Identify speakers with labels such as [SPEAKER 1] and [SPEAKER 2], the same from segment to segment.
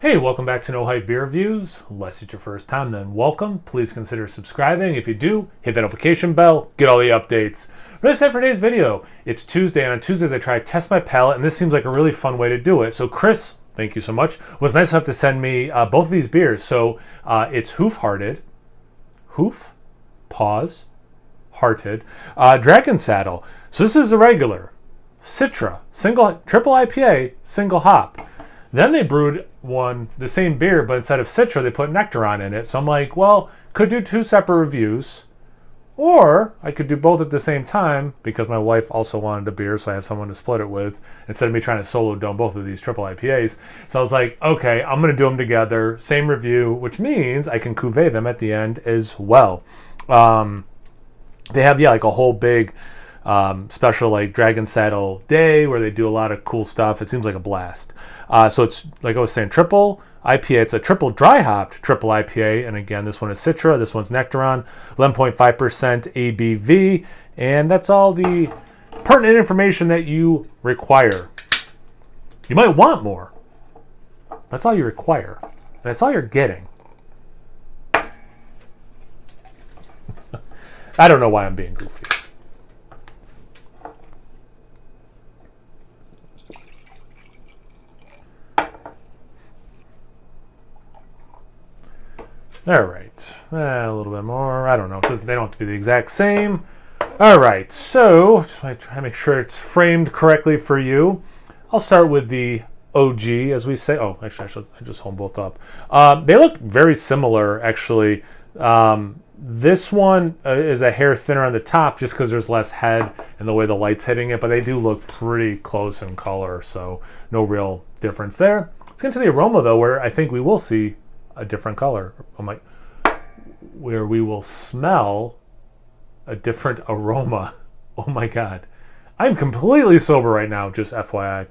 [SPEAKER 1] Hey, welcome back to No Hype Beer Reviews. Unless it's your first time, then welcome. Please consider subscribing. If you do, hit that notification bell, get all the updates. But that's it for today's video. It's Tuesday, and on Tuesdays I try to test my palate, and this seems like a really fun way to do it. So Chris, thank you so much, was nice enough to send me both of these beers. So it's Hoof-Hearted, Hoof, pause, Hearted, Dragonsaddle. So this is a regular Citra, triple IPA, single hop. Then they brewed the same beer, but instead of Citra, they put Nectaron in it. So I'm like, well, could do two separate reviews, or I could do both at the same time because my wife also wanted a beer, so I have someone to split it with instead of me trying to solo dome both of these triple IPAs. So I was like, okay, I'm going to do them together, same review, which means I can cuvee them at the end as well. They have, like a whole big special like Dragonsaddle day where they do a lot of cool stuff. It seems like a blast. So it's, like I was saying, triple IPA. It's a triple dry hopped triple IPA. And again, this one is Citra. This one's Nectaron. 11.5% ABV. And that's all the pertinent information that you require. You might want more. That's all you require. That's all you're getting. I don't know why I'm being goofy. All right, a little bit more. I don't know. They don't have to be the exact same. All right, so just want to try to make sure it's framed correctly for you. I'll start with the OG, as we say. Oh, actually, I just hold both up. They look very similar, actually. This one is a hair thinner on the top just because there's less head and the way the light's hitting it, but they do look pretty close in color, so no real difference there. Let's get into the aroma, though, where I think we will see a different color. Where we will smell a different aroma. Oh my god. I'm completely sober right now, just FYI.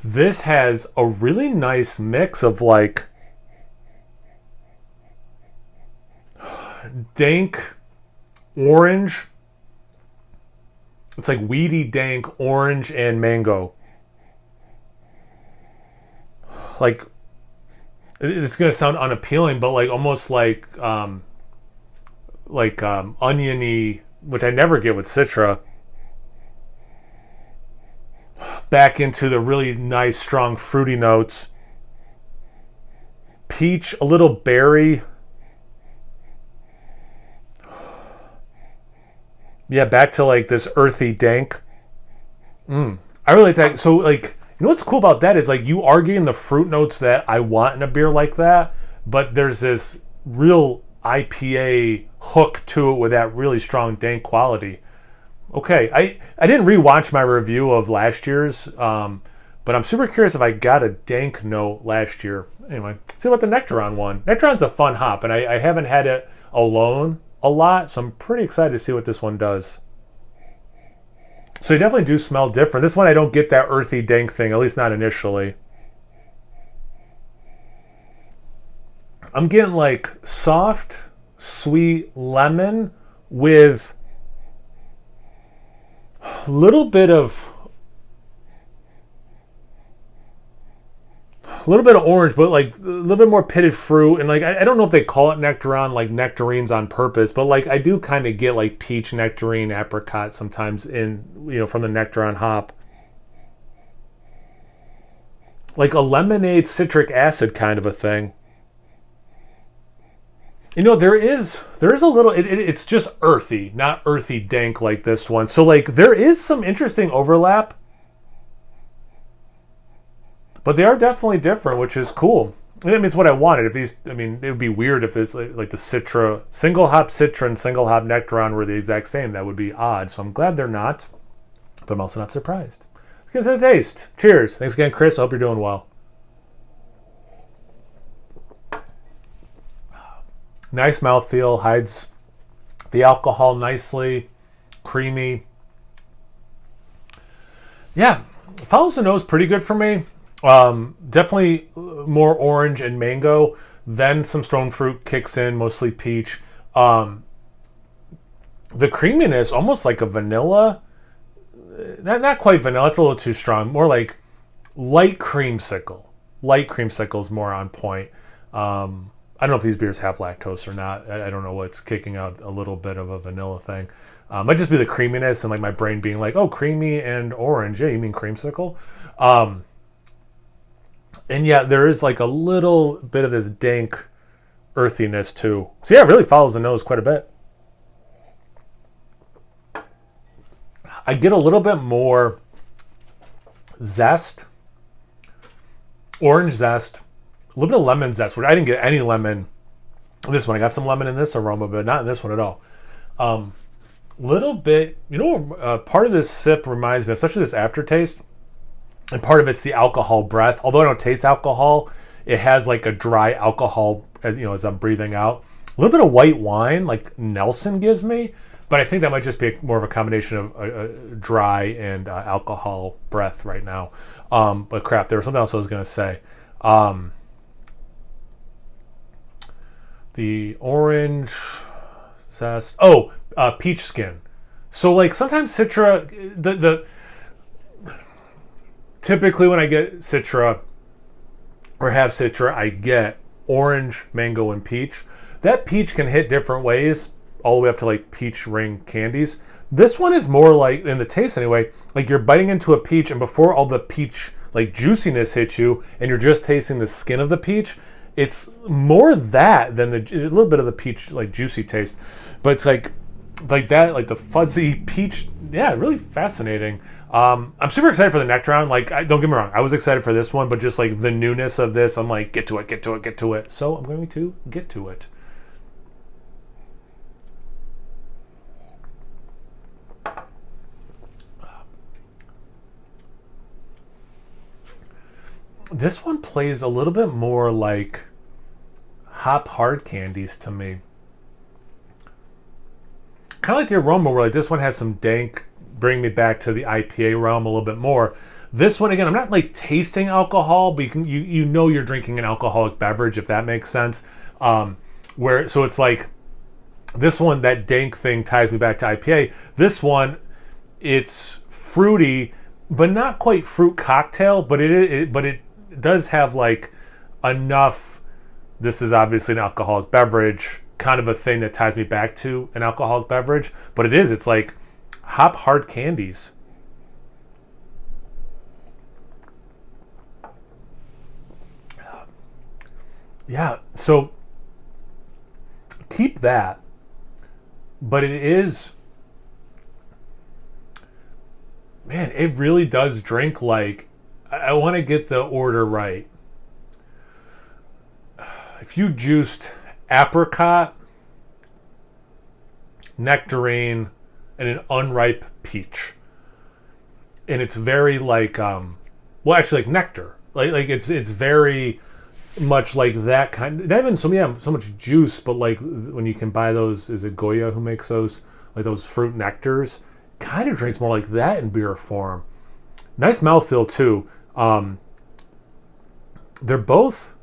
[SPEAKER 1] This has a really nice mix of like dank orange. It's like weedy dank orange and mango. Like, it's gonna sound unappealing, but like almost like oniony, which I never get with Citra, back into the really nice strong fruity notes. Peach, a little berry. Yeah, back to like this earthy dank. I really like that. So like, you know what's cool about that is like you are getting the fruit notes that I want in a beer like that, but there's this real IPA hook to it with that really strong dank quality. Okay, I didn't rewatch my review of last year's, but I'm super curious if I got a dank note last year. Anyway, see what the Nectaron one. Nectaron's a fun hop, and I haven't had it alone a lot, so I'm pretty excited to see what this one does. So you definitely do smell different. This one I don't get that earthy dank thing, at least not initially. I'm getting like soft, sweet lemon with a little bit of orange, but like a little bit more pitted fruit. And like I don't know if they call it Nectaron, like nectarines on purpose, but like I do kind of get like peach, nectarine, apricot sometimes in, from the Nectaron hop. Like a lemonade citric acid kind of a thing. There is a little, it's just earthy, not earthy dank like this one. So like there is some interesting overlap, but they are definitely different, which is cool. I mean, it's what I wanted. It would be weird if it's like the Citra, single hop Citra and single hop Nectaron were the exact same. That would be odd. So I'm glad they're not, but I'm also not surprised. Let's get into the taste. Cheers. Thanks again, Chris. I hope you're doing well. Nice mouthfeel, hides the alcohol nicely, creamy. Yeah, follows the nose pretty good for me. Definitely more orange and mango. Then some stone fruit kicks in, mostly peach. The creaminess, almost like a vanilla. Not quite vanilla. It's a little too strong. More like light creamsicle. Light creamsicle is more on point. I don't know if these beers have lactose or not. I don't know what's kicking out a little bit of a vanilla thing. Might just be the creaminess and like my brain being like, oh, creamy and orange. Yeah, you mean creamsicle? And yeah, there is like a little bit of this dank earthiness too. So yeah, it really follows the nose quite a bit. I get a little bit more zest, orange zest, a little bit of lemon zest, which I didn't get any lemon in this one. I got some lemon in this aroma, but not in this one at all. Little bit, part of this sip reminds me, especially this aftertaste, and part of it's the alcohol breath. Although I don't taste alcohol, it has like a dry alcohol as I'm breathing out. A little bit of white wine, like Nelson gives me, but I think that might just be more of a combination of dry and alcohol breath right now. But crap, there was something else I was going to say. The orange zest. Oh, peach skin. So like sometimes Citra, typically when I get Citra or have Citra, I get orange, mango, and peach. That peach can hit different ways, all the way up to like peach ring candies. This one is more like, in the taste anyway, like you're biting into a peach and before all the peach like juiciness hits you and you're just tasting the skin of the peach, it's more that than a little bit of the peach like juicy taste. But it's like that, like the fuzzy peach. Yeah, really fascinating. I'm super excited for the Nectaron. Like, don't get me wrong, I was excited for this one, but just like the newness of this, I'm like, get to it, get to it, get to it. So I'm going to get to it. This one plays a little bit more like hop hard candies to me. Kind of like the aroma where like this one has some dank, bring me back to the IPA realm a little bit more. This one, again, I'm not like tasting alcohol, but you know you're drinking an alcoholic beverage, if that makes sense. So it's like this one, that dank thing ties me back to IPA. This one, it's fruity, but not quite fruit cocktail, but it does have like enough. This is obviously an alcoholic beverage, kind of a thing that ties me back to an alcoholic beverage, but it's like hop hard candies. Yeah, so keep that, but it really does drink like, I want to get the order right. If you juiced apricot, nectarine, and an unripe peach, and it's very like actually like nectar, like it's very much like that kind, not even so much juice, but like when you can buy those, is it Goya who makes those, like those fruit nectars, kind of drinks more like that in beer form. Nice mouthfeel too. They're both,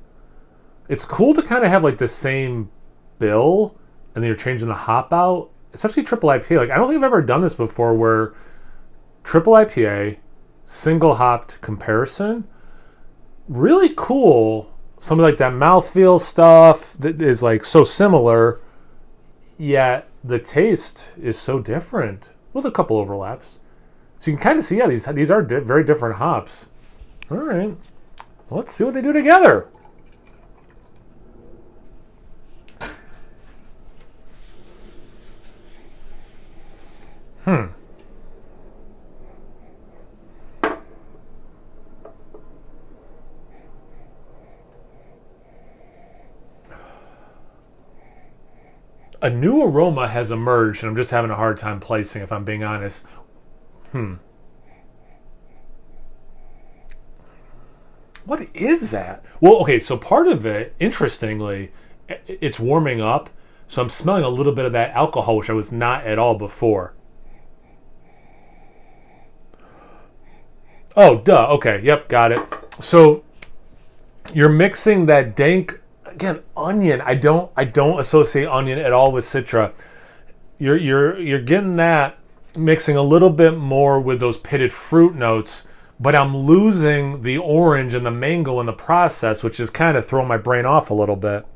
[SPEAKER 1] it's cool to kind of have like the same bill and then you're changing the hop out, especially triple IPA. Like I don't think I've ever done this before where triple IPA, single hopped comparison, really cool. Something like that mouthfeel stuff that is like so similar, yet the taste is so different with a couple overlaps. So you can kind of see, yeah, these are very different hops. All right, let's see what they do together. A new aroma has emerged, and I'm just having a hard time placing, if I'm being honest. What is that? Well, okay, so part of it, interestingly, it's warming up, so I'm smelling a little bit of that alcohol, which I was not at all before. Oh, duh. Okay, yep, got it. So you're mixing that dank, again, onion. I don't associate onion at all with Citra. You're getting that, mixing a little bit more with those pitted fruit notes, but I'm losing the orange and the mango in the process, which is kind of throwing my brain off a little bit.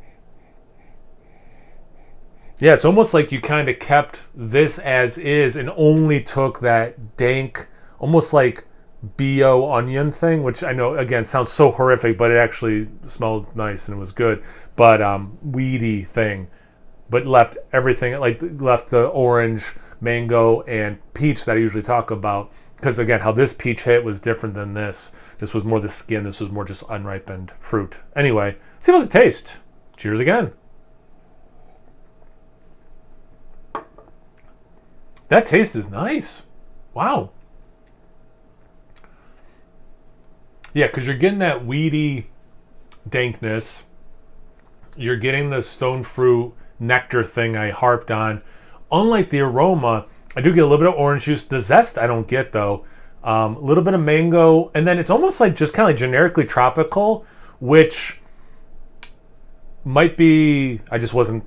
[SPEAKER 1] Yeah, it's almost like you kind of kept this as is and only took that dank, almost like BO onion thing, which I know, again, sounds so horrific, but it actually smelled nice and it was good. But weedy thing, but left everything, like left the orange, mango, and peach that I usually talk about. Because again, how this peach hit was different than this. This was more the skin, this was more just unripened fruit. Anyway, see how it tastes. Cheers again. That taste is nice. Wow. Yeah, because you're getting that weedy dankness. You're getting the stone fruit nectar thing I harped on. Unlike the aroma, I do get a little bit of orange juice. The zest I don't get, though. A little bit of mango. And then it's almost like just kind of like generically tropical, which might be I just wasn't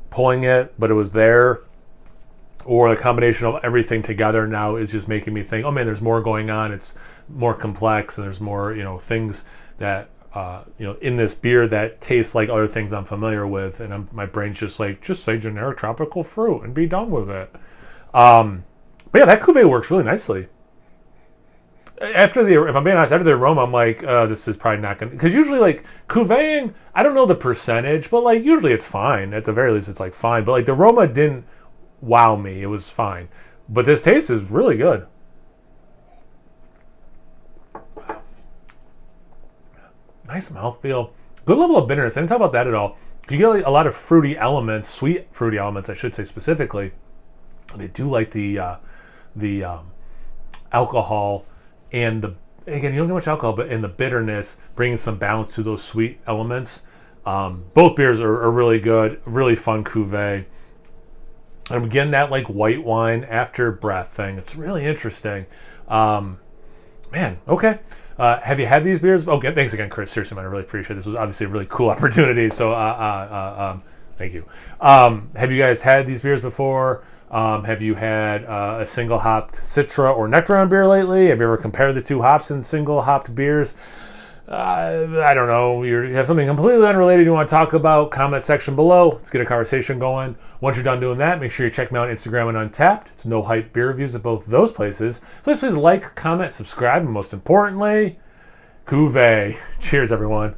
[SPEAKER 1] pulling it, but it was there. Or the combination of everything together now is just making me think, oh man, there's more going on. It's more complex, and there's more, things that, in this beer that tastes like other things I'm familiar with. And my brain's just like, just say generic tropical fruit and be done with it. But yeah, that cuvee works really nicely. If I'm being honest, after the aroma, I'm like, this is probably not going to, because usually like cuveeing, I don't know the percentage, but like usually it's fine. At the very least, it's like fine. But like the aroma didn't wow me. It was fine. But this taste is really good. Nice mouthfeel. Good level of bitterness. I didn't talk about that at all. You get like a lot of fruity elements, sweet fruity elements, I should say specifically. They do like the alcohol and again, you don't get much alcohol, but in the bitterness, bringing some balance to those sweet elements. Both beers are really good, really fun cuvee. I'm getting that like white wine after breath thing. It's really interesting. Man, okay. Have you had these beers? Okay, thanks again, Chris. Seriously, man, I really appreciate it. This was obviously a really cool opportunity. So, thank you. Have you guys had these beers before? Have you had a single hopped Citra or Nectaron beer lately? Have you ever compared the two hops in single hopped beers? I don't know. You have something completely unrelated you want to talk about? Comment section below. Let's get a conversation going. Once you're done doing that, make sure you check me out on Instagram and Untapped. It's No Hype Beer Reviews at both those places. Please like, comment, subscribe, and most importantly, cuvee. Cheers, everyone.